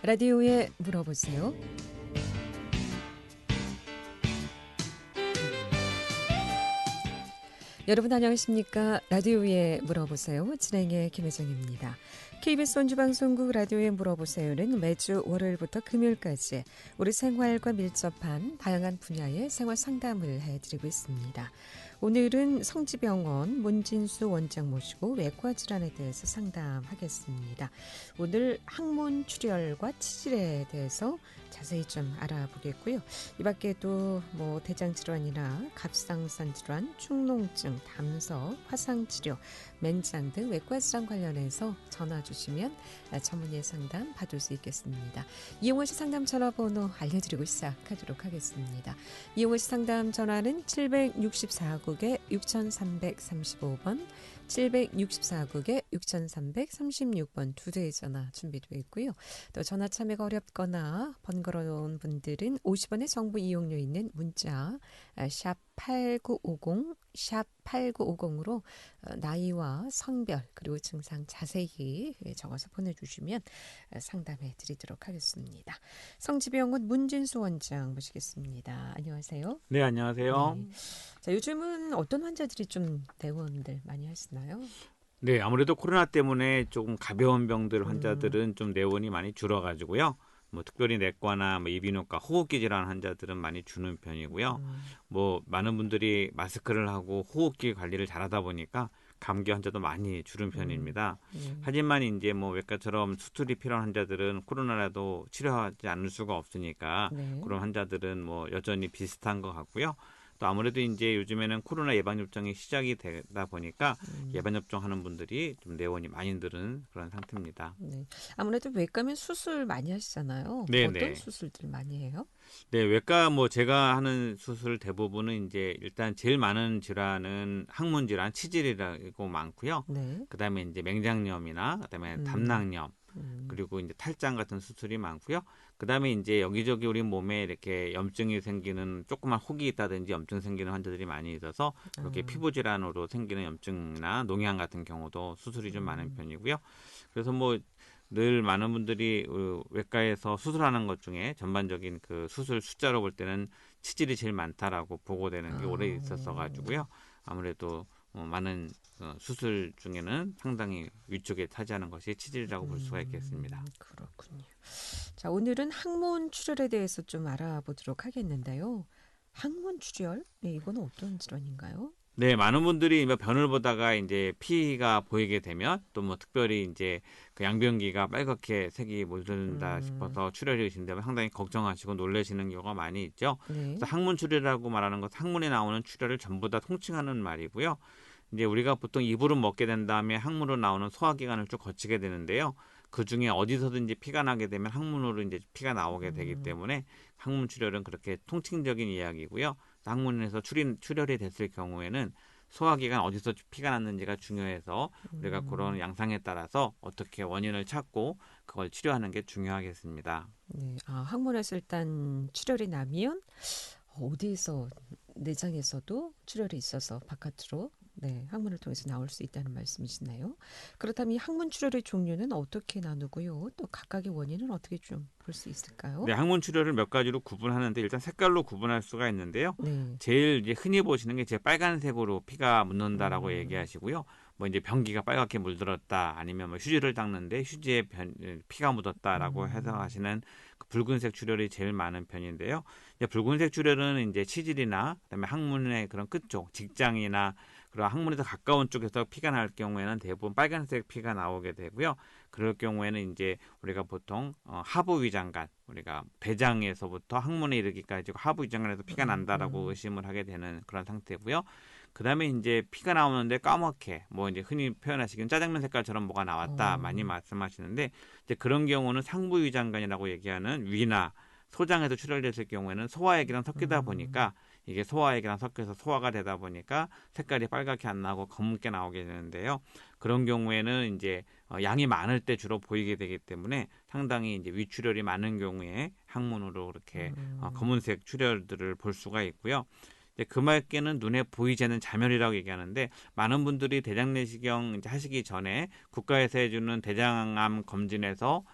라디오에 물어보세요. 여러분 안녕하십니까? 라디오에 물어보세요. 진행의 김혜정입니다. KBS 원주방송국 라디오에 물어보세요는 매주 월요일부터 금요일까지 우리 생활과 밀접한 다양한 분야의 생활 상담을 해드리고 있습니다. 오늘은 성지병원 문진수 원장 모시고 외과 질환에 대해서 상담하겠습니다. 오늘 항문 출혈과 치질에 대해서 자세히 좀 알아보겠고요. 이 밖에도 대장 질환이나 갑상선 질환, 축농증, 담석, 화상치료, 맨장 등 외과 질환 관련해서 전화 주시면 전문의 상담 받을 수 있겠습니다. 이용호 씨 상담 전화번호 알려드리고 시작하도록 하겠습니다. 이용호 씨 상담 전화는 764국에 6335번, 764국에 6336번 두 대의 전화 준비되어 있고요. 또 전화 참여가 어렵거나 번거로운 분들은 50원의 정보 이용료 있는 문자 샵 8950, 샵 8950으로 나이와 성별 그리고 증상 자세히 적어서 보내주시면 상담해 드리도록 하겠습니다. 성지병원 문진수 원장 모시겠습니다. 안녕하세요. 네, 안녕하세요. 네. 자, 요즘은 어떤 환자들이 좀 내원들 많이 하시나요? 네, 아무래도 코로나 때문에 조금 가벼운 병들 환자들은 좀 내원이 많이 줄어가지고요. 특별히 내과나 이비인후과, 호흡기 질환 환자들은 많이 주는 편이고요. 많은 분들이 마스크를 하고 호흡기 관리를 잘하다 보니까 감기 환자도 많이 줄은 편입니다. 하지만 이제 외과처럼 수술이 필요한 환자들은 코로나라도 치료하지 않을 수가 없으니까 그런 환자들은 여전히 비슷한 것 같고요. 또 아무래도 이제 요즘에는 코로나 예방접종이 시작이 되다 보니까 예방접종 하는 분들이 좀 내원이 많이 늘은 그런 상태입니다. 네. 아무래도 외과면 수술 많이 하시잖아요. 네, 어떤 수술들 많이 해요? 네, 외과 제가 하는 수술 대부분은 이제 일단 제일 많은 질환은 항문 질환, 치질이라고 많고요. 네. 그다음에 이제 맹장염이나 그다음에 담낭염 그리고 이제 탈장 같은 수술이 많고요. 그다음에 이제 여기저기 우리 몸에 이렇게 염증이 생기는 조그만 혹이 있다든지 염증 생기는 환자들이 많이 있어서 그렇게 피부 질환으로 생기는 염증이나 농양 같은 경우도 수술이 좀 많은 편이고요. 그래서 늘 많은 분들이 외과에서 수술하는 것 중에 전반적인 그 수술 숫자로 볼 때는 치질이 제일 많다라고 보고되는 게 오래 있었어 가지고요. 아무래도 많은 수술 중에는 상당히 위쪽에 차지하는 것이 치질이라고 볼 수가 있겠습니다. 그렇군요. 자, 오늘은 항문 출혈에 대해서 좀 알아보도록 하겠는데요. 항문 출혈? 네, 이거는 어떤 질환인가요? 네, 많은 분들이 변을 보다가 이제 피가 보이게 되면 또 특별히 이제 그 양변기가 빨갛게 색이 물든다 싶어서 출혈이 의심되면 상당히 걱정하시고 놀라시는 경우가 많이 있죠. 네. 그래서 항문 출혈이라고 말하는 것은 항문에 나오는 출혈을 전부 다 통칭하는 말이고요. 이제 우리가 보통 입으로 먹게 된 다음에 항문으로 나오는 소화기관을 쭉 거치게 되는데요. 그 중에 어디서든지 피가 나게 되면 항문으로 이제 피가 나오게 되기 때문에 항문 출혈은 그렇게 통칭적인 이야기고요. 항문에서 출혈이 됐을 경우에는 소화기관 어디서 피가 났는지가 중요해서 우리가 그런 양상에 따라서 어떻게 원인을 찾고 그걸 치료하는 게 중요하겠습니다. 네. 항문에서 일단 출혈이 나면 어디에서 내장에서도 출혈이 있어서 바깥으로 항문을 통해서 나올 수 있다는 말씀이시나요? 그렇다면 이 항문 출혈의 종류는 어떻게 나누고요? 또 각각의 원인은 어떻게 좀 볼 수 있을까요? 네, 항문 출혈을 몇 가지로 구분하는데 일단 색깔로 구분할 수가 있는데요. 네. 제일 이제 흔히 보시는 게 제일 빨간색으로 피가 묻는다라고 얘기하시고요. 이제 변기가 빨갛게 물들었다 아니면 휴지를 닦는데 휴지에 피가 묻었다라고 해석하시는 그 붉은색 출혈이 제일 많은 편인데요. 이제 붉은색 출혈은 이제 치질이나 그다음에 항문의 그런 끝쪽, 직장이나 그런 항문에서 가까운 쪽에서 피가 날 경우에는 대부분 빨간색 피가 나오게 되고요. 그럴 경우에는 이제 우리가 보통 하부 위장관, 우리가 대장에서부터 항문에 이르기까지 하부 위장관에서 피가 난다라고 의심을 하게 되는 그런 상태고요. 그다음에 이제 피가 나오는데 까맣게 이제 흔히 표현하시기는 짜장면 색깔처럼 뭐가 나왔다 많이 말씀하시는데 이제 그런 경우는 상부 위장관이라고 얘기하는 위나 소장에서 출혈됐을 경우에는 소화액이랑 섞이다 보니까 이게 소화액이랑 섞여서 소화가 되다 보니까 색깔이 빨갛게 안 나고 검게 나오게 되는데요. 그런 경우에는 이제 양이 많을 때 주로 보이게 되기 때문에 상당히 이제 위출혈이 많은 경우에 항문으로 그렇게 검은색 출혈들을 볼 수가 있고요. 그 밖에는 눈에 보이지 않는 자멸이라고 얘기하는데 많은 분들이 대장 내시경 이제 하시기 전에 국가에서 해주는 대장암 검진에서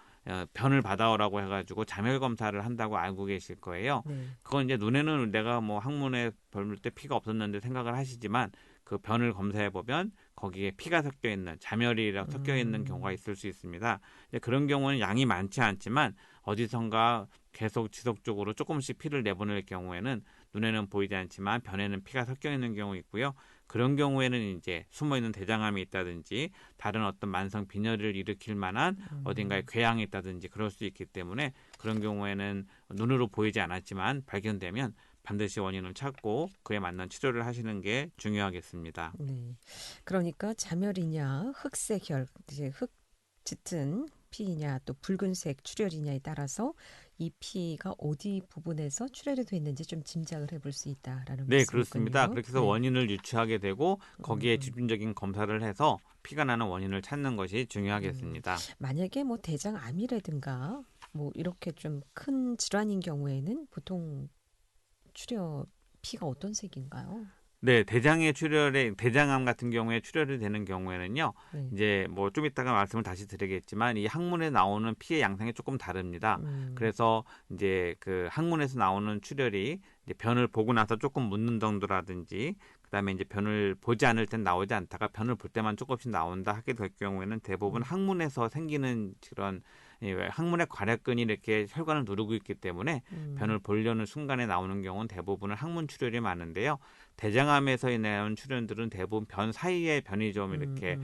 변을 받아오라고 해가지고 자멸 검사를 한다고 알고 계실 거예요. 네. 그건 이제 눈에는 내가 뭐 항문에 볼 때 피가 없었는데 생각을 하시지만 그 변을 검사해 보면 거기에 피가 섞여 있는 자멸이랑 섞여 있는 경우가 있을 수 있습니다. 그런 경우는 양이 많지 않지만 어디선가 계속 지속적으로 조금씩 피를 내보낼 경우에는 눈에는 보이지 않지만 변에는 피가 섞여 있는 경우 있고요. 그런 경우에는 이제 숨어 있는 대장암이 있다든지 다른 어떤 만성 빈혈을 일으킬 만한 어딘가에 궤양이 있다든지 그럴 수 있기 때문에 그런 경우에는 눈으로 보이지 않았지만 발견되면 반드시 원인을 찾고 그에 맞는 치료를 하시는 게 중요하겠습니다. 네. 그러니까 자멸이냐, 흑색혈, 이제 흑 짙은 피이냐, 또 붉은색 출혈이냐에 따라서 이 피가 어디 부분에서 출혈이 됐는지 좀 짐작을 해볼 수 있다라는 네, 말씀이군요. 그렇습니다. 그렇게 해서 네. 원인을 유추하게 되고 거기에 집중적인 검사를 해서 피가 나는 원인을 찾는 것이 중요하겠습니다. 만약에 뭐 대장암이라든가 뭐 이렇게 좀 큰 질환인 경우에는 보통 출혈 피가 어떤 색인가요? 네, 대장암 같은 경우에 출혈이 되는 경우에는요. 네. 이제 뭐 좀 이따가 말씀을 다시 드리겠지만 이 항문에 나오는 피의 양상이 조금 다릅니다. 그래서 이제 그 항문에서 나오는 출혈이 이제 변을 보고 나서 조금 묻는 정도라든지 그다음에 이제 변을 보지 않을 땐 나오지 않다가 변을 볼 때만 조금씩 나온다 하게 될 경우에는 대부분 항문에서 생기는 그런 항문의 괄약근이 이렇게 혈관을 누르고 있기 때문에 변을 보려는 순간에 나오는 경우는 대부분은 항문 출혈이 많은데요. 대장암에서 인한 출혈들은 대부분 변 사이에 변이 좀 이렇게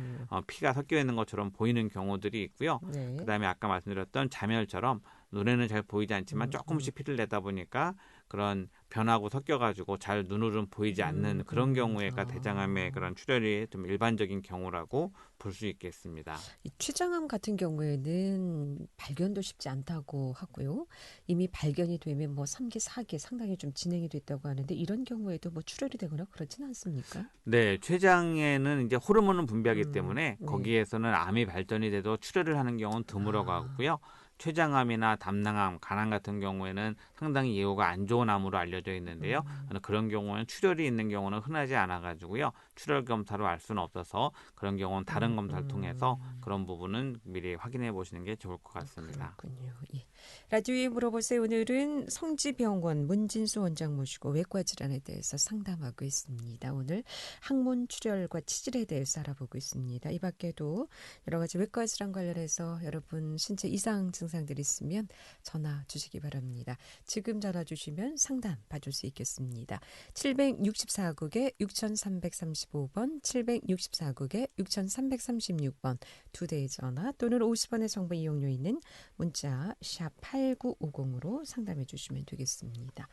피가 섞여 있는 것처럼 보이는 경우들이 있고요. 네. 그다음에 아까 말씀드렸던 자멸처럼 눈에는 잘 보이지 않지만 조금씩 피를 내다 보니까 그런 변하고 섞여가지고 잘 눈으로는 보이지 않는 그런 경우에가 대장암의 그런 출혈이 좀 일반적인 경우라고 볼 수 있겠습니다. 이 췌장암 같은 경우에는 발견도 쉽지 않다고 하고요. 이미 발견이 되면 뭐 3기, 4기 상당히 좀 진행이 됐다고 하는데 이런 경우에도 뭐 출혈이 되거나 그렇지는 않습니까? 네, 췌장에는 이제 호르몬을 분비하기 때문에 네. 거기에서는 암이 발전이 돼도 출혈을 하는 경우는 드물어가고요. 췌장암이나 담낭암, 간암 같은 경우에는 상당히 예후가 안 좋은 암으로 알려져 있는데요. 그런 경우는 출혈이 있는 경우는 흔하지 않아가지고요. 출혈 검사로 알 수는 없어서 그런 경우는 다른 검사를 통해서 그런 부분은 미리 확인해 보시는 게 좋을 것 같습니다. 그렇군요. 예. 라디오에 물어보세요. 오늘은 성지병원 문진수 원장 모시고 외과 질환에 대해서 상담하고 있습니다. 오늘 항문 출혈과 치질에 대해서 알아보고 있습니다. 이 밖에도 여러 가지 외과 질환 관련해서 여러분 신체 이상 증상들이 있으면 전화 주시기 바랍니다. 지금 전화 주시면 상담 받을 수 있겠습니다. 764국에 6335번, 764국에 6336번 두 대의 전화 또는 50원의 정보 이용료 있는 문자 샵 8950으로 상담해 주시면 되겠습니다.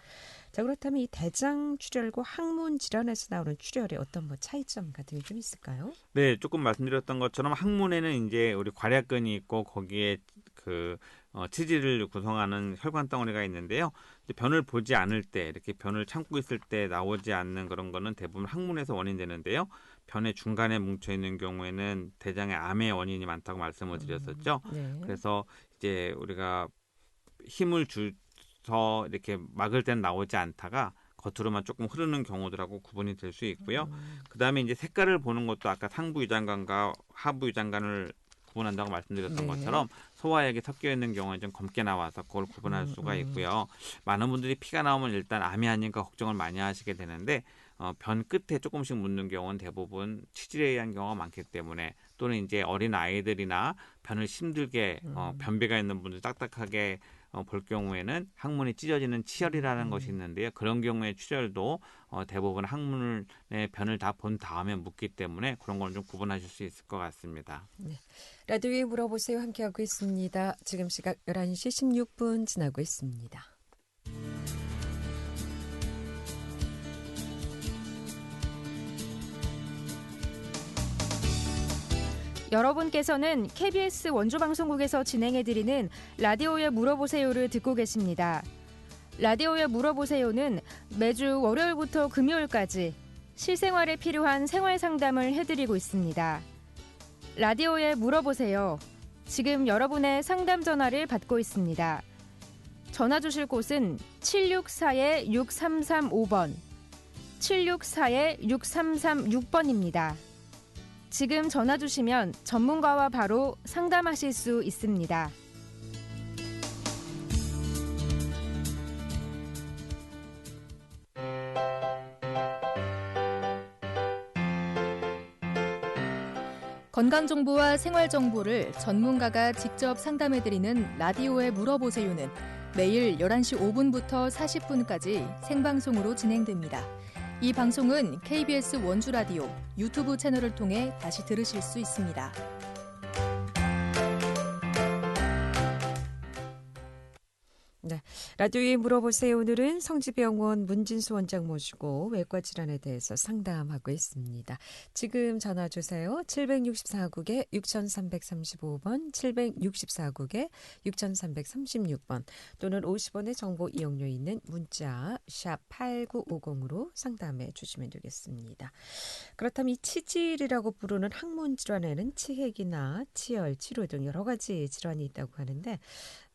자, 그렇다면 이 대장 출혈과 항문 질환에서 나오는 출혈의 어떤 뭐 차이점 같은 게 좀 있을까요? 네, 조금 말씀드렸던 것처럼 항문에는 이제 우리 괄약근이 있고 거기에 그 치질을 구성하는 혈관 덩어리가 있는데요. 이제 변을 보지 않을 때 이렇게 변을 참고 있을 때 나오지 않는 그런 거는 대부분 항문에서 원인되는데요. 변의 중간에 뭉쳐 있는 경우에는 대장의 암의 원인이 많다고 말씀을 드렸었죠. 네. 그래서 이제 우리가 힘을 줘서 이렇게 막을 때는 나오지 않다가 겉으로만 조금 흐르는 경우들하고 구분이 될 수 있고요. 그다음에 이제 색깔을 보는 것도 아까 상부 유장관과 하부 유장관을 구분한다고 말씀드렸던 것처럼 소화액이 섞여 있는 경우는 좀 검게 나와서 그걸 구분할 수가 있고요. 많은 분들이 피가 나오면 일단 암이 아닌가 걱정을 많이 하시게 되는데 변 끝에 조금씩 묻는 경우는 대부분 치질에 의한 경우가 많기 때문에 또는 이제 어린 아이들이나 변을 힘들게 변비가 있는 분들 딱딱하게 볼 경우에는 항문이 찢어지는 치열이라는 것이 있는데요. 그런 경우에 출혈도 대부분 항문의 변을 다 본 다음에 묻기 때문에 그런 걸 좀 구분하실 수 있을 것 같습니다. 네. 라디오에 물어보세요. 함께하고 있습니다. 지금 시각 11시 16분 지나고 있습니다. 여러분께서는 KBS 원주방송국에서 진행해드리는 라디오에 물어보세요를 듣고 계십니다. 라디오에 물어보세요는 매주 월요일부터 금요일까지 실생활에 필요한 생활 상담을 해드리고 있습니다. 라디오에 물어보세요. 지금 여러분의 상담 전화를 받고 있습니다. 전화 주실 곳은 764-6335번, 764-6336번입니다. 지금 전화 주시면 전문가와 바로 상담하실 수 있습니다. 건강정보와 생활정보를 전문가가 직접 상담해드리는 라디오에 물어보세요는 매일 11시 5분부터 40분까지 생방송으로 진행됩니다. 이 방송은 KBS 원주라디오 유튜브 채널을 통해 다시 들으실 수 있습니다. 네, 라디오에 물어보세요. 오늘은 성지병원 문진수 원장 모시고 외과 질환에 대해서 상담하고 있습니다. 지금 전화 주세요. 764국에 6335번, 764국에 6336번 또는 50원의 정보 이용료 있는 문자 샵 8950으로 상담해 주시면 되겠습니다. 그렇다면 이 치질이라고 부르는 항문 질환에는 치핵이나 치열, 치료 등 여러 가지 질환이 있다고 하는데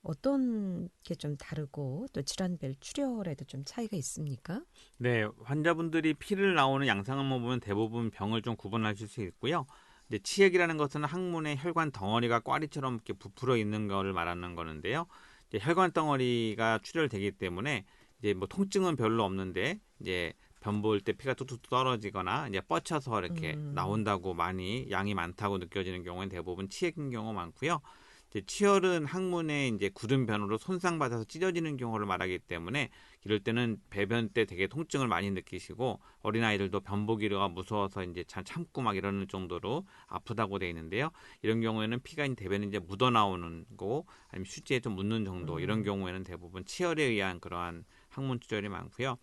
어떤 게 좀 다르고 또 질환별 출혈에도 좀 차이가 있습니까? 네, 환자분들이 피를 나오는 양상을 보면 대부분 병을 좀 구분하실 수 있고요. 이제 치핵이라는 것은 항문에 혈관 덩어리가 꽈리처럼 이렇게 부풀어 있는 것을 말하는 거는데요. 이제 혈관 덩어리가 출혈되기 때문에 이제 뭐 통증은 별로 없는데 이제 변 볼 때 피가 뚝뚝 떨어지거나 이제 뻗쳐서 이렇게 나온다고 많이 양이 많다고 느껴지는 경우는 대부분 치핵인 경우가 많고요. 치열은 항문에 이제 굳은 변으로 손상받아서 찢어지는 경우를 말하기 때문에 이럴 때는 배변 때 되게 통증을 많이 느끼시고 어린아이들도 변 보기가 무서워서 이제 참고 막 이러는 정도로 아프다고 돼 있는데요. 이런 경우에는 피가 대변에 이제 묻어 나오는 거 아니면 휴지에 좀 묻는 정도 이런 경우에는 대부분 치열에 의한 그러한 항문 출혈이 많고요.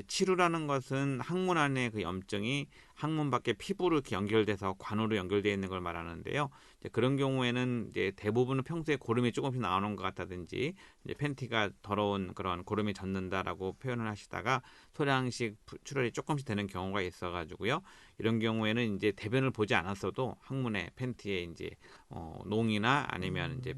치루라는 것은 항문 안에 그 염증이 항문 밖에 피부로 이렇게 연결돼서 관으로 연결되어 있는 걸 말하는데요. 그런 경우에는 이제 대부분은 평소에 고름이 조금씩 나오는 것 같다든지 이제 팬티가 더러운 그런 고름이 젖는다라고 표현을 하시다가 소량씩 출혈이 조금씩 되는 경우가 있어가지고요. 이런 경우에는 이제 대변을 보지 않았어도 항문에 팬티에 이제 농이나 아니면 이제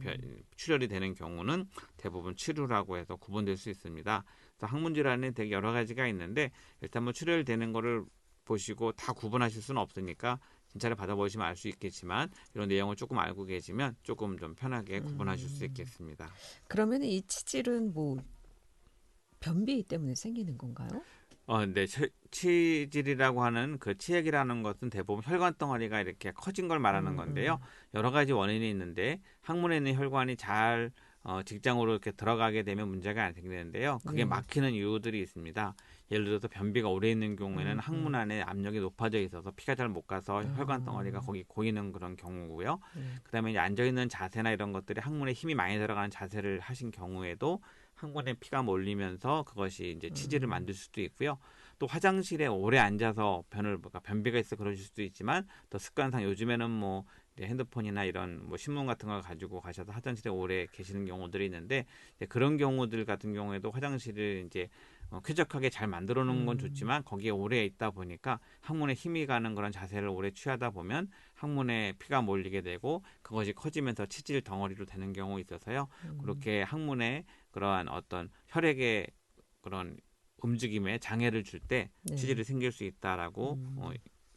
출혈이 되는 경우는 대부분 치루라고 해서 구분될 수 있습니다. 그래서 항문 질환에 되게 여러 가지가 있는데 일단 뭐 출혈되는 거를 보시고 다 구분하실 수는 없으니까 진찰을 받아보시면 알 수 있겠지만 이런 내용을 조금 알고 계시면 조금 좀 편하게 구분하실 수 있겠습니다. 그러면 이 치질은 뭐 변비 때문에 생기는 건가요? 네. 치질이라고 하는 그 치핵이라는 것은 대부분 혈관 덩어리가 이렇게 커진 걸 말하는 건데요. 여러 가지 원인이 있는데 항문에 있는 혈관이 잘 직장으로 이렇게 들어가게 되면 문제가 안 생기는데요. 그게 막히는 이유들이 있습니다. 예를 들어서 변비가 오래 있는 경우에는 항문 안에 압력이 높아져 있어서 피가 잘 못 가서 혈관 덩어리가 거기 고이는 그런 경우고요. 그다음에 이제 앉아 있는 자세나 이런 것들이 항문에 힘이 많이 들어가는 자세를 하신 경우에도 항문에 피가 몰리면서 그것이 이제 치질을 만들 수도 있고요. 또 화장실에 오래 앉아서 변비가 있어 그러실 수도 있지만 또 습관상 요즘에는 뭐 핸드폰이나 이런 뭐 신문 같은 걸 가지고 가셔서 화장실에 오래 계시는 경우들이 있는데 그런 경우들 같은 경우에도 화장실을 이제 쾌적하게 잘 만들어 놓은 건 좋지만 거기에 오래 있다 보니까 항문에 힘이 가는 그런 자세를 오래 취하다 보면 항문에 피가 몰리게 되고 그것이 커지면서 치질 덩어리로 되는 경우 있어서요. 그렇게 항문에 그러한 어떤 혈액의 그런 움직임에 장애를 줄 때 치질이 생길 수 있다라고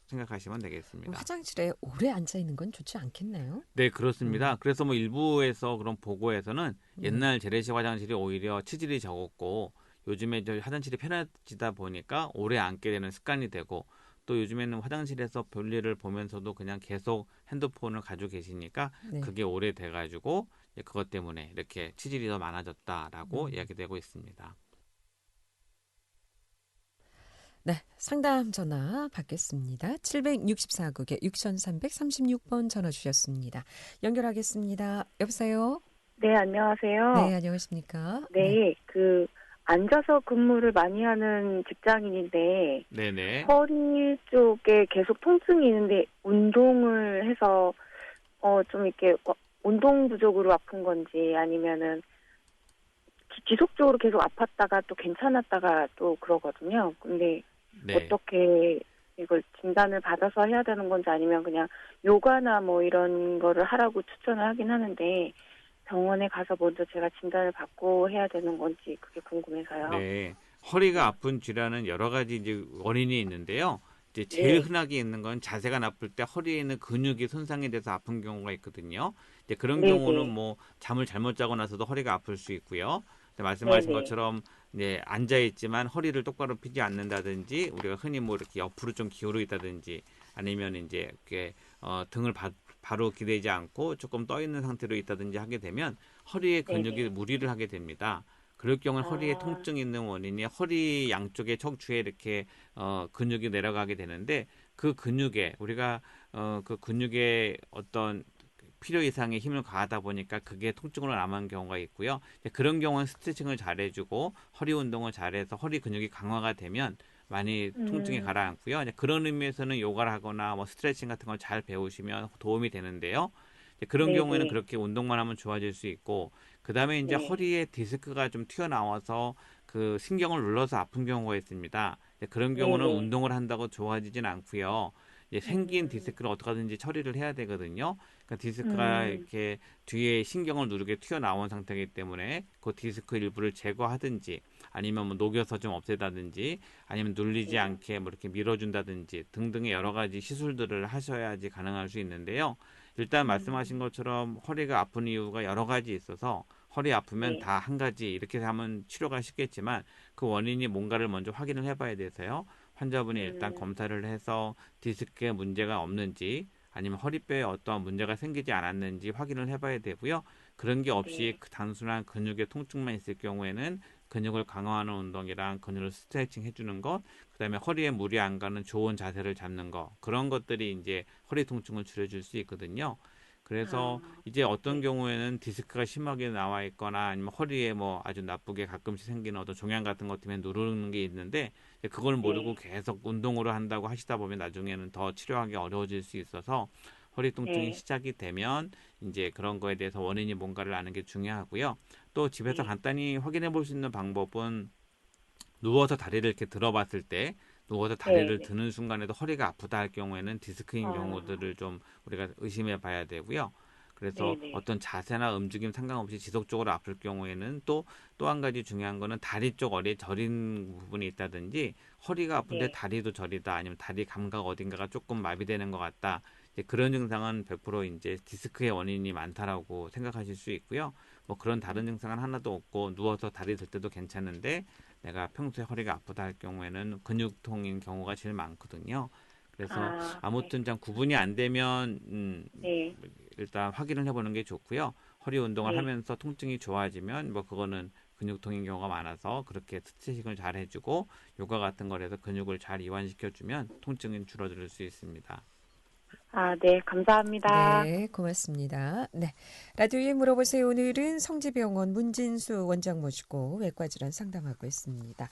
생각하시면 되겠습니다. 화장실에 오래 앉아 있는 건 좋지 않겠나요? 네, 그렇습니다. 그래서 뭐 일부에서 그런 보고에서는 옛날 재래식 화장실이 오히려 치질이 적었고 요즘에 저 화장실이 편해지다 보니까 오래 앉게 되는 습관이 되고 또 요즘에는 화장실에서 볼일을 보면서도 그냥 계속 핸드폰을 가지고 계시니까 그게 오래돼가지고 그것 때문에 이렇게 치질이 더 많아졌다라고 이야기되고 있습니다. 네, 상담 전화 받겠습니다. 764국에 6336번 전화 주셨습니다. 연결하겠습니다. 여보세요? 네, 안녕하세요. 네, 안녕하십니까? 네, 앉아서 근무를 많이 하는 직장인인데, 네네. 허리 쪽에 계속 통증이 있는데, 운동을 해서, 좀 이렇게, 운동 부족으로 아픈 건지, 아니면은, 지속적으로 계속 아팠다가 또 괜찮았다가 또 그러거든요. 근데, 어떻게 이걸 진단을 받아서 해야 되는 건지 아니면 그냥 요가나 뭐 이런 거를 하라고 추천을 하긴 하는데, 병원에 가서 먼저 제가 진단을 받고 해야 되는 건지 그게 궁금해서요. 네, 허리가 아픈 질환은 여러 가지 이제 원인이 있는데요. 이제 제일 흔하게 있는 건 자세가 나쁠 때 허리에 있는 근육이 손상이 돼서 아픈 경우가 있거든요. 이제 그런 경우는 뭐 잠을 잘못 자고 나서도 허리가 아플 수 있고요. 말씀하신 것처럼 이제 앉아 있지만 허리를 똑바로 펴지 않는다든지 우리가 흔히 뭐 이렇게 옆으로 좀 기울어 있다든지 아니면 이제 이렇게 등을 바로 기대지 않고 조금 떠 있는 상태로 있다든지 하게 되면 허리의 근육이 네네. 무리를 하게 됩니다. 그럴 경우는 허리에 아, 통증이 있는 원인이 허리 양쪽의 척추에 이렇게 근육이 내려가게 되는데 그 근육에 우리가 그 근육에 어떤 필요 이상의 힘을 가하다 보니까 그게 통증으로 남은 경우가 있고요. 그런 경우는 스트레칭을 잘해주고 허리 운동을 잘해서 허리 근육이 강화가 되면 많이 통증이 음, 가라앉고요. 그런 의미에서는 요가를 하거나 뭐 스트레칭 같은 걸 잘 배우시면 도움이 되는데요. 그런 경우에는 네네. 그렇게 운동만 하면 좋아질 수 있고, 그 다음에 이제 네. 허리에 디스크가 좀 튀어나와서 그 신경을 눌러서 아픈 경우가 있습니다. 그런 경우는 네네. 운동을 한다고 좋아지진 않고요. 생긴 음, 디스크를 어떻게든지 처리를 해야 되거든요. 그러니까 디스크가 음, 이렇게 뒤에 신경을 누르게 튀어나온 상태이기 때문에 그 디스크 일부를 제거하든지 아니면 뭐 녹여서 좀 없애다든지 아니면 눌리지 네. 않게 뭐 이렇게 밀어준다든지 등등의 여러 가지 시술들을 하셔야지 가능할 수 있는데요. 일단 말씀하신 음, 것처럼 허리가 아픈 이유가 여러 가지 있어서 허리 아프면 네. 다 한 가지 이렇게 하면 치료가 쉽겠지만 그 원인이 뭔가를 먼저 확인을 해봐야 돼서요. 환자분이 일단 음, 검사를 해서 디스크에 문제가 없는지 아니면 허리뼈에 어떠한 문제가 생기지 않았는지 확인을 해봐야 되고요. 그런 게 없이 네. 그 단순한 근육의 통증만 있을 경우에는 근육을 강화하는 운동이랑 근육을 스트레칭 해주는 것, 그다음에 허리에 무리 안 가는 좋은 자세를 잡는 것, 그런 것들이 이제 허리 통증을 줄여줄 수 있거든요. 그래서 아, 이제 어떤 네. 경우에는 디스크가 심하게 나와 있거나 아니면 허리에 뭐 아주 나쁘게 가끔씩 생기는 어떤 종양 같은 것 때문에 누르는 게 있는데 그걸 모르고 네. 계속 운동으로 한다고 하시다 보면 나중에는 더 치료하기 어려워질 수 있어서 허리 통증이 네. 시작이 되면 이제 그런 거에 대해서 원인이 뭔가를 아는 게 중요하고요. 또 집에서 네. 간단히 확인해 볼 수 있는 방법은 누워서 다리를 이렇게 들어봤을 때 누워서 네. 다리를 네. 드는 순간에도 허리가 아프다 할 경우에는 디스크인 아, 경우들을 좀 우리가 의심해 봐야 되고요. 그래서 네네. 어떤 자세나 움직임 상관없이 지속적으로 아플 경우에는 또 한 가지 중요한 거는 다리 쪽 어디에 저린 부분이 있다든지 허리가 아픈데 네. 다리도 저리다 아니면 다리 감각 어딘가가 조금 마비되는 것 같다. 이제 그런 증상은 100% 이제 디스크의 원인이 많다라고 생각하실 수 있고요. 뭐 그런 다른 증상은 하나도 없고 누워서 다리 들 때도 괜찮은데 내가 평소에 허리가 아프다 할 경우에는 근육통인 경우가 제일 많거든요. 그래서 아, 네. 아무튼 좀 구분이 안 되면 네. 일단 확인을 해보는 게 좋고요. 허리 운동을 네. 하면서 통증이 좋아지면 뭐 그거는 근육통인 경우가 많아서 그렇게 스트레칭을 잘 해주고 요가 같은 거에서 근육을 잘 이완시켜주면 통증은 줄어들 수 있습니다. 아, 네. 감사합니다. 네, 고맙습니다. 네. 라디오에 물어보세요. 오늘은 성지병원 문진수 원장 모시고 외과 질환 상담하고 있습니다.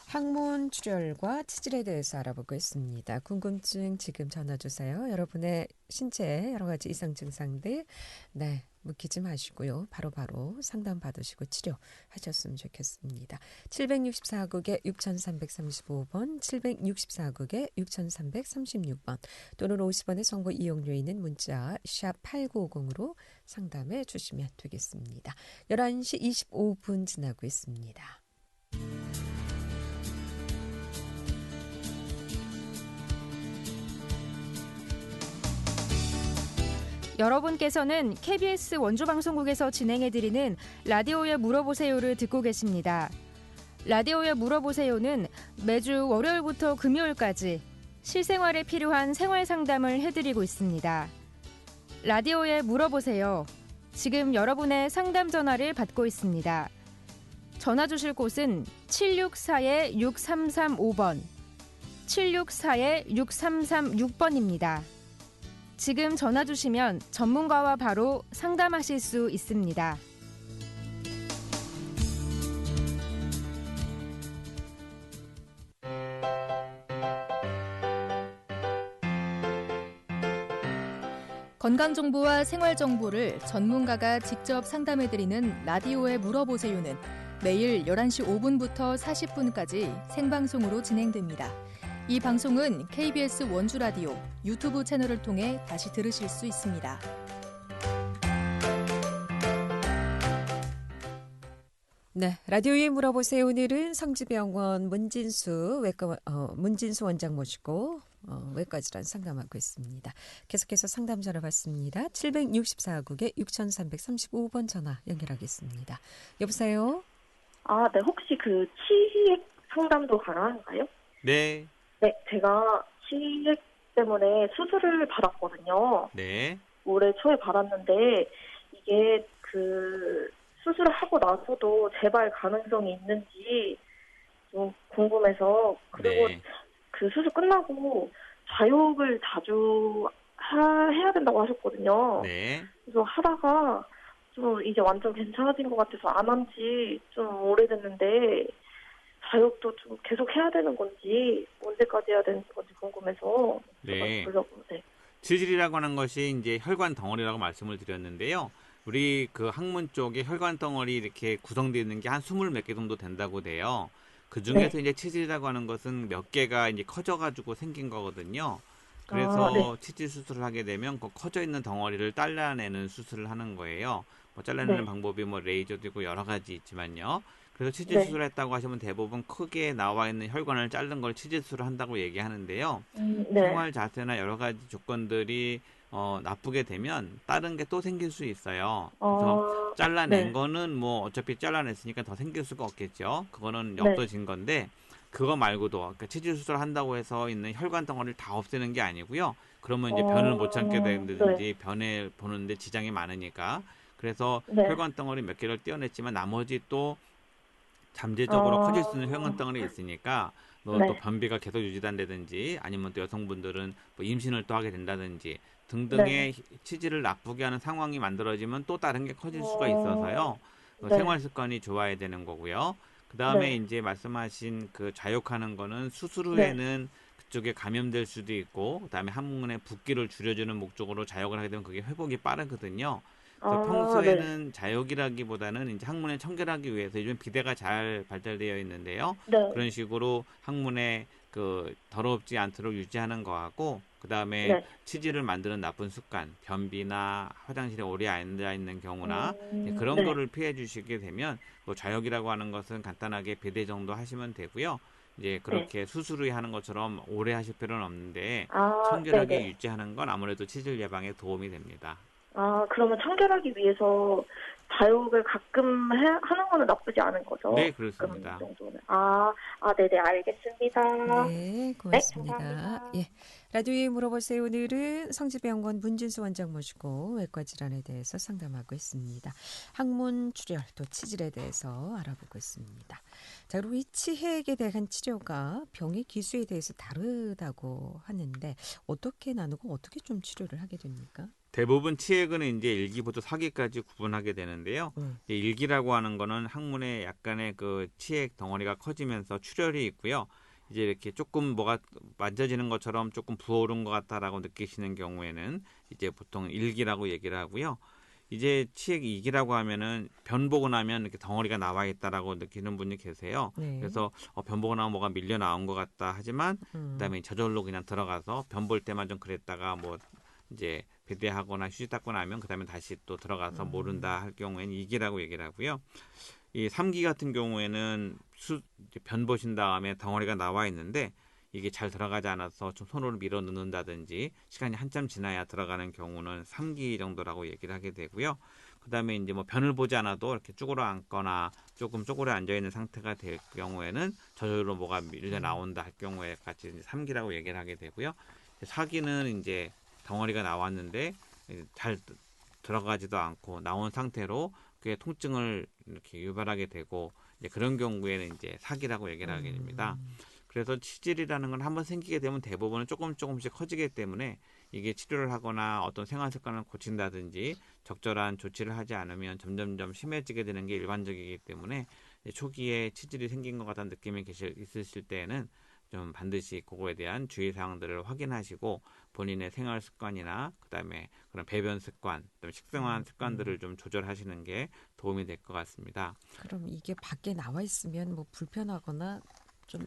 항문 출혈과 치질에 대해서 알아보고 있습니다. 궁금증 지금 전화 주세요. 여러분의 신체 여러 가지 이상 증상들 네, 묻히지 마시고요. 바로바로 상담 받으시고 치료하셨으면 좋겠습니다. 764국에 6335번, 764국에 6336번 또는 50원의 정보 이용료 있는 문자 샵 8950으로 상담해 주시면 되겠습니다. 11시 25분 지나고 있습니다. 여러분께서는 KBS 원주방송국에서 진행해드리는 라디오에 물어보세요를 듣고 계십니다. 라디오에 물어보세요는 매주 월요일부터 금요일까지 실생활에 필요한 생활 상담을 해드리고 있습니다. 라디오에 물어보세요. 지금 여러분의 상담 전화를 받고 있습니다. 전화 주실 곳은 764-6335번, 764-6336번입니다. 지금 전화 주시면 전문가와 바로 상담하실 수 있습니다. 건강정보와 생활정보를 전문가가 직접 상담해드리는 라디오에 물어보세요는 매일 11시 5분부터 40분까지 생방송으로 진행됩니다. 이 방송은 KBS 원주라디오 유튜브 채널을 통해 다시 들으실 수 있습니다. 네, 라디오에 물어보세요. 오늘은 성지병원 문진수 원장 모시고 외과 질환 상담하고 있습니다. 계속해서 상담 전화 받습니다. 764국에 6335번 전화 연결하겠습니다. 여보세요? 아, 네. 혹시 그 치액 상담도 가능한가요? 네, 네. 제가 치액 때문에 수술을 받았거든요. 네, 올해 초에 받았는데 이게 그 수술을 하고 나서도 재발 가능성이 있는지 좀 궁금해서 그리고 네. 그 수술 끝나고 자욕을 자주 해야 된다고 하셨거든요. 네. 그래서 하다가 좀 이제 완전 괜찮아진 것 같아서 안 한 지 좀 오래됐는데 자욕도 좀 계속 해야 되는 건지 언제까지 해야 되는 건지 궁금해서 네. 여쭤보려고. 네. 치질이라고 하는 것이 이제 혈관 덩어리라고 말씀을 드렸는데요. 우리 그 항문 쪽에 혈관 덩어리 이렇게 구성되어 있는 게 한 20몇 개 정도 된다고 돼요. 그 중에서 네. 이제 치질이라고 하는 것은 몇 개가 이제 커져가지고 생긴 거거든요. 아, 네. 그래서 치질 수술을 하게 되면 그 커져 있는 덩어리를 잘라내는 수술을 하는 거예요. 뭐 잘라내는 네. 방법이 뭐 레이저도 있고 여러 가지 있지만요. 그래서 치질 네. 수술을 했다고 하시면 대부분 크게 나와 있는 혈관을 자른 걸 치질 수술을 한다고 얘기하는데요. 네. 생활 자세나 여러 가지 조건들이 나쁘게 되면 다른 게 또 생길 수 있어요. 그래서 잘라낸 네. 거는 뭐 어차피 잘라냈으니까 더 생길 수가 없겠죠. 그거는 네. 없어진 건데 그거 말고도 그러니까 치질 수술 한다고 해서 있는 혈관 덩어리를 다 없애는 게 아니고요. 그러면 이제 변을 못 참게 네. 되든지 변에 보는데 지장이 많으니까 그래서 네. 혈관 덩어리 몇 개를 떼어냈지만 나머지 또 잠재적으로 커질 수 있는 혈관 어, 덩어리 있으니까 또 네. 변비가 계속 유지된다든지 아니면 또 여성분들은 뭐 임신을 또 하게 된다든지 네. 등등의 치질을 나쁘게 하는 상황이 만들어지면 또 다른 게 커질 수가 어, 있어서요. 네. 생활 습관이 좋아야 되는 거고요. 그 다음에 네. 이제 말씀하신 그 자욕하는 거는 수술 네. 후에는 그쪽에 감염될 수도 있고, 그 다음에 항문의 붓기를 줄여주는 목적으로 자욕을 하게 되면 그게 회복이 빠르거든요. 그래서 아, 네. 평소에는 자욕이라기보다는 이제 항문에 청결하기 위해서 요즘 비데가 잘 발달되어 있는데요. 네. 그런 식으로 항문에 그 더럽지 않도록 유지하는 거하고 그 다음에 네. 치질을 만드는 나쁜 습관, 변비나 화장실에 오래 앉아 있는 경우나 그런 네. 거를 피해 주시게 되면 뭐 자욕이라고 하는 것은 간단하게 비데 정도 하시면 되고요. 이제 네. 그렇게 수술을 하는 것처럼 오래 하실 필요는 없는데 아, 청결하게 네네. 유지하는 건 아무래도 치질 예방에 도움이 됩니다. 아, 그러면 청결하기 위해서 자욕을 가끔 하는 거는 나쁘지 않은 네, 거죠? 가끔 그렇습니다. 정도는. 네네, 알겠습니다. 네, 네, 고맙습니다. 감사합니다. 예. 라디오에 물어보세요. 오늘은 성지병원 문진수 원장 모시고 외과 질환에 대해서 상담하고 있습니다. 항문 출혈 또 치질에 대해서 알아보고 있습니다. 자, 그리고 이 치핵에 대한 치료가 병의 기수에 대해서 다르다고 하는데 어떻게 나누고 어떻게 좀 치료를 하게 됩니까? 대부분 치핵은 이제 1기부터 4기까지 구분하게 되는데요. 네. 1기라고 하는 거는 항문에 약간의 그 치핵 덩어리가 커지면서 출혈이 있고요. 이제 이렇게 조금 뭐가 만져지는 것처럼 조금 부어오른 것 같다라고 느끼시는 경우에는 이제 보통 1기라고 얘기를 하고요. 이제 치핵 2기라고 하면은 변 보고 나면 이렇게 덩어리가 나와 있다라고 느끼는 분이 계세요. 네. 그래서 변 보고 나면 뭐가 밀려 나온 것 같다 하지만 그다음에 저절로 그냥 들어가서 변 볼 때만 좀 그랬다가 뭐 이제 배대하거나 휴지 닦고 나면 그다음에 다시 또 들어가서 모른다 할 경우에는 2기라고 얘기를 하고요. 이 3기 같은 경우에는 변 보신 다음에 덩어리가 나와 있는데 이게 잘 들어가지 않아서 좀 손으로 밀어 넣는다든지 시간이 한참 지나야 들어가는 경우는 3기 정도라고 얘기를 하게 되고요. 그다음에 이제 뭐 변을 보지 않아도 이렇게 쭈그러 앉거나 조금 쪼그려 앉아 있는 상태가 될 경우에는 저절로 뭐가 밀려 나온다 할 경우에 같이 이제 3기라고 얘기를 하게 되고요. 4기는 이제 덩어리가 나왔는데 잘 들어가지도 않고 나온 상태로 그게 통증을 이렇게 유발하게 되고 이제 그런 경우에는 이제 4기라고 얘기를 하게 됩니다. 그래서 치질이라는 건 한번 생기게 되면 대부분은 조금씩 커지기 때문에 이게 치료를 하거나 어떤 생활 습관을 고친다든지 적절한 조치를 하지 않으면 점점점 심해지게 되는 게 일반적이기 때문에 초기에 치질이 생긴 것 같다는 느낌이 있으실 때에는 좀 반드시 그거에 대한 주의사항들을 확인하시고 본인의 생활 습관이나 그다음에 그런 배변 습관, 그다음에 식생활 습관들을 좀 조절하시는 게 도움이 될 것 같습니다. 그럼 이게 밖에 나와 있으면 뭐 불편하거나 좀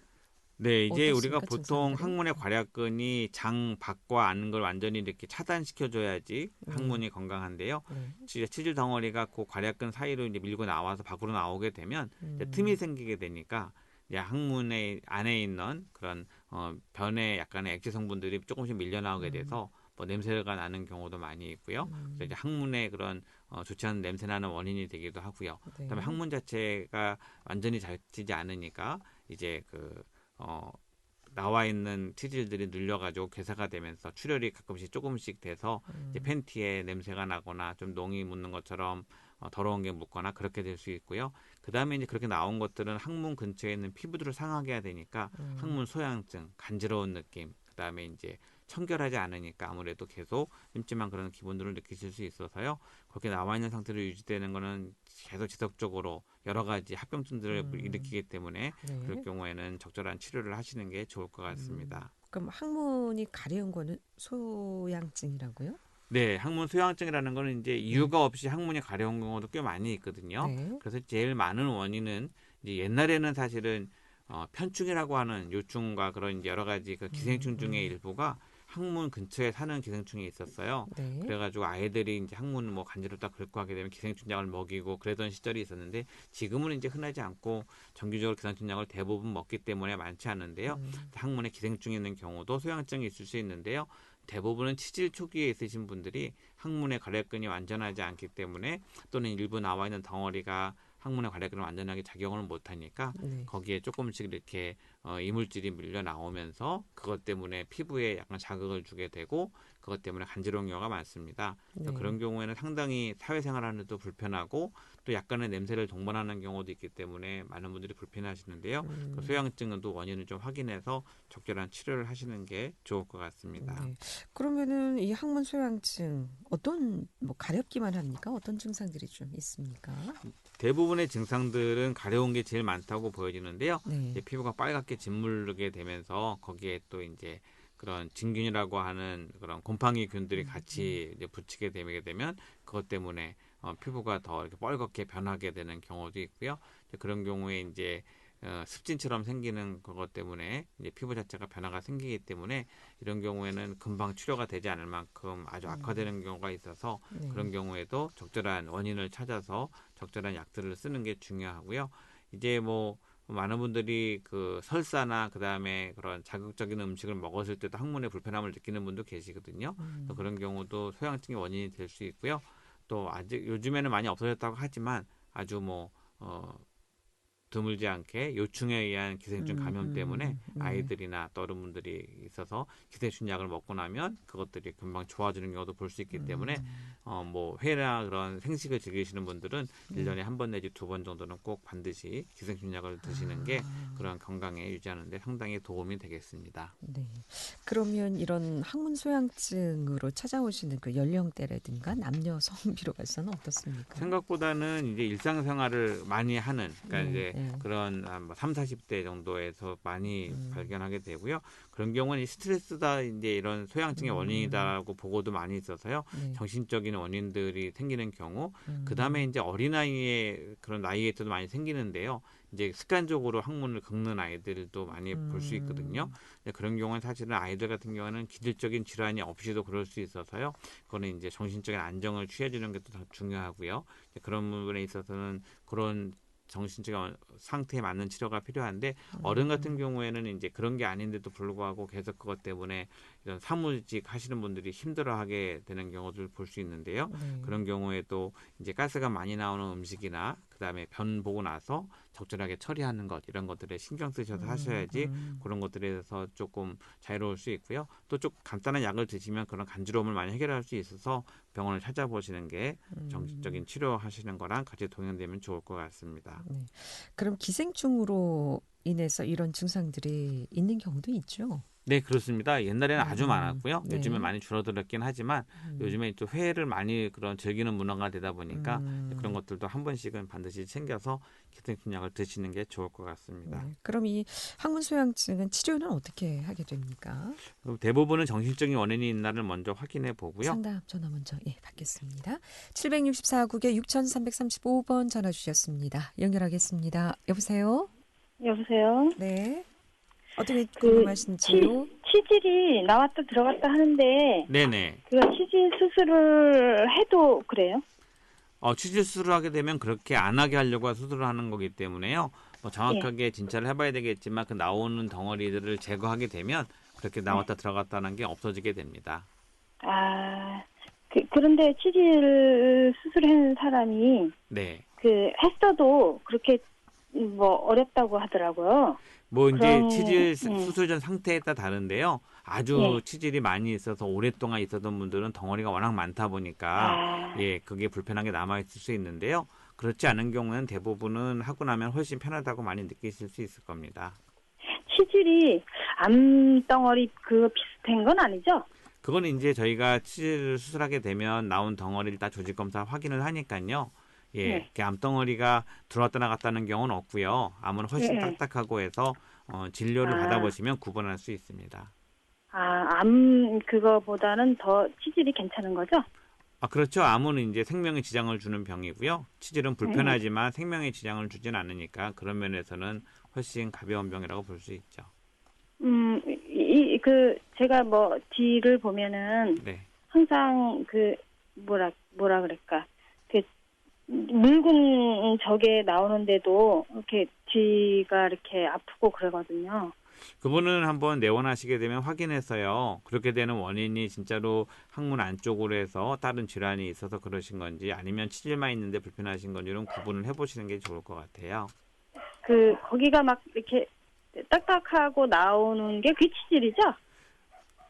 네, 이제 우리가 어떻습니까, 보통 증상들이? 항문의 괄약근이 장 밖과 안은 걸 완전히 이렇게 차단시켜줘야지 항문이 건강한데요. 네. 치질 덩어리가 그 괄약근 사이로 이제 밀고 나와서 밖으로 나오게 되면 이제 틈이 생기게 되니까 이제 항문의 안에 있는 그런 변에 약간의 액체 성분들이 조금씩 밀려 나오게 돼서 뭐 냄새가 나는 경우도 많이 있고요. 그래서 이제 항문에 그런 좋지 않은 냄새 나는 원인이 되기도 하고요. 네. 그다음에 항문 자체가 완전히 잘 치지 않으니까 이제 나와 있는 치질들이 눌려가지고 괴사가 되면서 출혈이 가끔씩 조금씩 돼서 이제 팬티에 냄새가 나거나 좀 농이 묻는 것처럼 더러운 게 묻거나 그렇게 될 수 있고요. 그 다음에 이제 그렇게 나온 것들은 항문 근처에 있는 피부들을 상하게 해야 되니까 항문 소양증, 간지러운 느낌, 그 다음에 이제 청결하지 않으니까 아무래도 계속 찜찜한 그런 기분들을 느끼실 수 있어서요. 그렇게 나와 있는 상태로 유지되는 거는 계속 지속적으로 여러 가지 합병증들을 일으키기 때문에 네. 그럴 경우에는 적절한 치료를 하시는 게 좋을 것 같습니다. 그럼 항문이 가려운 거는 소양증이라고요? 네, 항문 소양증이라는 거는 이제 이유가 없이 항문이 가려운 경우도 꽤 많이 있거든요. 네. 그래서 제일 많은 원인은 이제 옛날에는 사실은 편충이라고 하는 요충과 그런 이제 여러 가지 그 기생충 중의 일부가 항문 근처에 사는 기생충이 있었어요. 네. 그래가지고 아이들이 이제 항문 뭐 간지럽다 긁고 하게 되면 기생충약을 먹이고 그러던 시절이 있었는데 지금은 이제 흔하지 않고 정기적으로 기생충약을 대부분 먹기 때문에 많지 않은데요. 항문에 기생충이 있는 경우도 소양증이 있을 수 있는데요. 대부분은 치질 초기에 있으신 분들이 항문의 관략근이 완전하지 않기 때문에 또는 일부 나와 있는 덩어리가 항문의 관략근을 완전하게 작용을 못하니까 네. 거기에 조금씩 이렇게 이물질이 밀려 나오면서 그것 때문에 피부에 약간 자극을 주게 되고 그것 때문에 간지러운 경우가 많습니다. 네. 그런 경우에는 상당히 사회생활하는데도 불편하고 또 약간의 냄새를 동반하는 경우도 있기 때문에 많은 분들이 불편해하시는데요. 그 소양증도 원인을 좀 확인해서 적절한 치료를 하시는 게 좋을 것 같습니다. 네. 그러면은 이 항문 소양증 어떤 뭐 가렵기만 합니까? 어떤 증상들이 좀 있습니까? 대부분의 증상들은 가려운 게 제일 많다고 보여지는데요. 네. 이제 피부가 빨갛게 짓무르게 되면서 거기에 또 이제 그런 진균이라고 하는 그런 곰팡이균들이 같이 이제 붙이게 되면 그것 때문에 피부가 더 이렇게 빨갛게 변하게 되는 경우도 있고요. 이제 그런 경우에 이제 습진처럼 생기는 그것 때문에 이제 피부 자체가 변화가 생기기 때문에 이런 경우에는 금방 치료가 되지 않을 만큼 아주 악화되는 경우가 있어서 네. 그런 경우에도 적절한 원인을 찾아서 적절한 약들을 쓰는 게 중요하고요. 이제 뭐 많은 분들이 그 설사나 그 다음에 그런 자극적인 음식을 먹었을 때도 항문에 불편함을 느끼는 분도 계시거든요. 그런 경우도 소양증의 원인이 될 수 있고요. 또 아직 요즘에는 많이 없어졌다고 하지만 아주 뭐 드물지 않게 요충에 의한 기생충 감염 때문에 아이들이나 또 어른분들이 있어서 기생충 약을 먹고 나면 그것들이 금방 좋아지는 경우도 볼 수 있기 때문에 뭐 회나 그런 생식을 즐기시는 분들은 1년에 한 번 내지 2번 정도는 꼭 반드시 기생충 약을 드시는 게 그런 건강에 유지하는 데 상당히 도움이 되겠습니다. 네. 그러면 이런 항문 소양증으로 찾아오시는 그 연령대라든가 남녀 성비로 봐서는 어떻습니까? 생각보다는 이제 일상생활을 많이 하는 그러니까 이제 네. 그런 한 3, 40대 정도에서 많이 발견하게 되고요. 그런 경우는 스트레스다 이제 이런 소양증의 원인이다라고 보고도 많이 있어서요. 네. 정신적인 원인들이 생기는 경우, 그 다음에 이제 어린아이의 그런 나이에도 많이 생기는데요. 이제 습관적으로 항문을 긁는 아이들도 많이 볼 수 있거든요. 그런 경우는 사실은 아이들 같은 경우는 기질적인 질환이 없이도 그럴 수 있어서요. 그거는 이제 정신적인 안정을 취해주는 게 더 중요하고요. 그런 부분에 있어서는 그런 정신적 상태에 맞는 치료가 필요한데 어른 같은 경우에는 이제 그런 게 아닌데도 불구하고 계속 그것 때문에 이런 사무직 하시는 분들이 힘들어하게 되는 경우를 볼 수 있는데요. 네. 그런 경우에도 이제 가스가 많이 나오는 음식이나 그다음에 변 보고 나서 적절하게 처리하는 것 이런 것들에 신경 쓰셔서 하셔야지 그런 것들에 대해서 조금 자유로울 수 있고요. 또 좀 간단한 약을 드시면 그런 간지러움을 많이 해결할 수 있어서 병원을 찾아보시는 게 정신적인 치료하시는 거랑 같이 동행되면 좋을 것 같습니다. 네. 그럼 기생충으로 인해서 이런 증상들이 있는 경우도 있죠? 네, 그렇습니다. 옛날에는 아주 많았고요. 네. 요즘은 많이 줄어들었긴 하지만 요즘에 또 회를 많이 그런 즐기는 문화가 되다 보니까 그런 것들도 한 번씩은 반드시 챙겨서 기생충약을 드시는 게 좋을 것 같습니다. 네. 그럼 이 항문 소양증은 치료는 어떻게 하게 됩니까? 그럼 대부분은 정신적인 원인이 있나를 먼저 확인해 보고요. 상담 전화 먼저 받겠습니다. 764국에 6335번 전화 주셨습니다. 연결하겠습니다. 여보세요? 여보세요? 네. 어떻게 궁금하신지요? 치질이 나왔다 들어갔다 하는데 네네. 그 치질 수술을 해도 그래요? 치질 수술을 하게 되면 그렇게 안 하게 하려고 수술을 하는 거기 때문에요. 뭐 정확하게 진찰을 해봐야 되겠지만 그 나오는 덩어리들을 제거하게 되면 그렇게 나왔다 들어갔다는 게 없어지게 됩니다. 그런데 치질 수술한 사람이 네. 했어도 그렇게 뭐 어렵다고 하더라고요. 뭐 이제 그럼, 치질 수술 전 상태에 따라 다른데요. 아주 예. 치질이 많이 있어서 오랫동안 있었던 분들은 덩어리가 워낙 많다 보니까 예, 그게 불편하게 남아 있을 수 있는데요. 그렇지 않은 경우는 대부분은 하고 나면 훨씬 편하다고 많이 느끼실 수 있을 겁니다. 치질이 암덩어리 그 비슷한 건 아니죠? 그건 이제 저희가 치질을 수술하게 되면 나온 덩어리를 다 조직 검사 확인을 하니까요. 예, 네. 이렇게 암덩어리가 들어왔다 나갔다는 경우는 없고요. 암은 훨씬 네. 딱딱하고 해서 진료를 아. 받아보시면 구분할 수 있습니다. 암 그거보다는 더 치질이 괜찮은 거죠? 아, 그렇죠. 암은 이제 생명에 지장을 주는 병이고요. 치질은 불편하지만 생명에 지장을 주진 않으니까 그런 면에서는 훨씬 가벼운 병이라고 볼 수 있죠. 제가 뭐 뒤를 보면은 네. 항상 그 뭐라 그럴까 그 묽은 저게 나오는데도 이렇게 뒤가 이렇게 아프고 그러거든요. 그분은 한번 내원하시게 되면 확인해서요. 그렇게 되는 원인이 진짜로 항문 안쪽으로 해서 다른 질환이 있어서 그러신 건지 아니면 치질만 있는데 불편하신 건지는 구분을 해보시는 게 좋을 것 같아요. 거기가 막 이렇게 딱딱하고 나오는 게 귀치질이죠?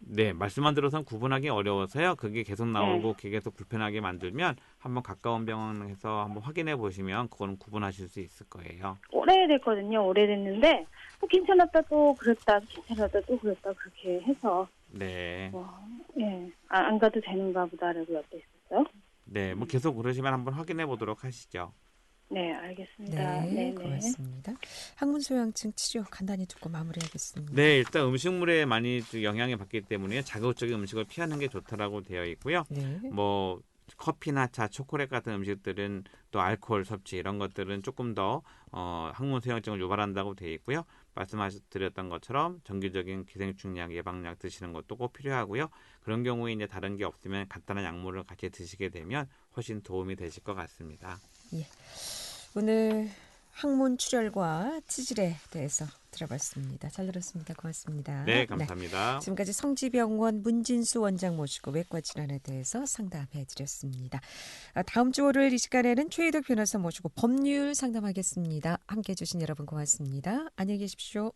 네, 말씀만 들어서는 구분하기 어려워서요. 그게 계속 나오고 그게 계속 불편하게 만들면 한번 가까운 병원에서 한번 확인해 보시면 그거는 구분하실 수 있을 거예요. 오래됐거든요. 오래됐는데 괜찮았다 또 그랬다, 괜찮았다 또 그랬다 그렇게 해서 네. 예, 안 가도 되는가 보다라고 옆에 있었어요. 네, 뭐 계속 그러시면 한번 확인해 보도록 하시죠. 네, 알겠습니다. 네, 고맙습니다. 항문 소양증 치료 간단히 듣고 마무리하겠습니다. 네, 일단 음식물에 많이 영향을 받기 때문에 자극적인 음식을 피하는 게 좋다라고 되어 있고요. 네. 뭐 커피나 차, 초콜릿 같은 음식들은 또 알코올 섭취 이런 것들은 조금 더 항문 소양증을 유발한다고 되어 있고요. 말씀드렸던 것처럼 정기적인 기생충약, 예방약 드시는 것도 꼭 필요하고요. 그런 경우에 이제 다른 게 없으면 간단한 약물을 같이 드시게 되면 훨씬 도움이 되실 것 같습니다. 예. 오늘 항문 출혈과 치질에 대해서 들어봤습니다. 잘 들었습니다. 고맙습니다. 네, 감사합니다. 지금까지 성지병원 문진수 원장 모시고 외과 질환에 대해서 상담해 드렸습니다. 다음 주 월요일 이 시간에는 최희덕 변호사 모시고 법률 상담하겠습니다. 함께해 주신 여러분 고맙습니다. 안녕히 계십시오.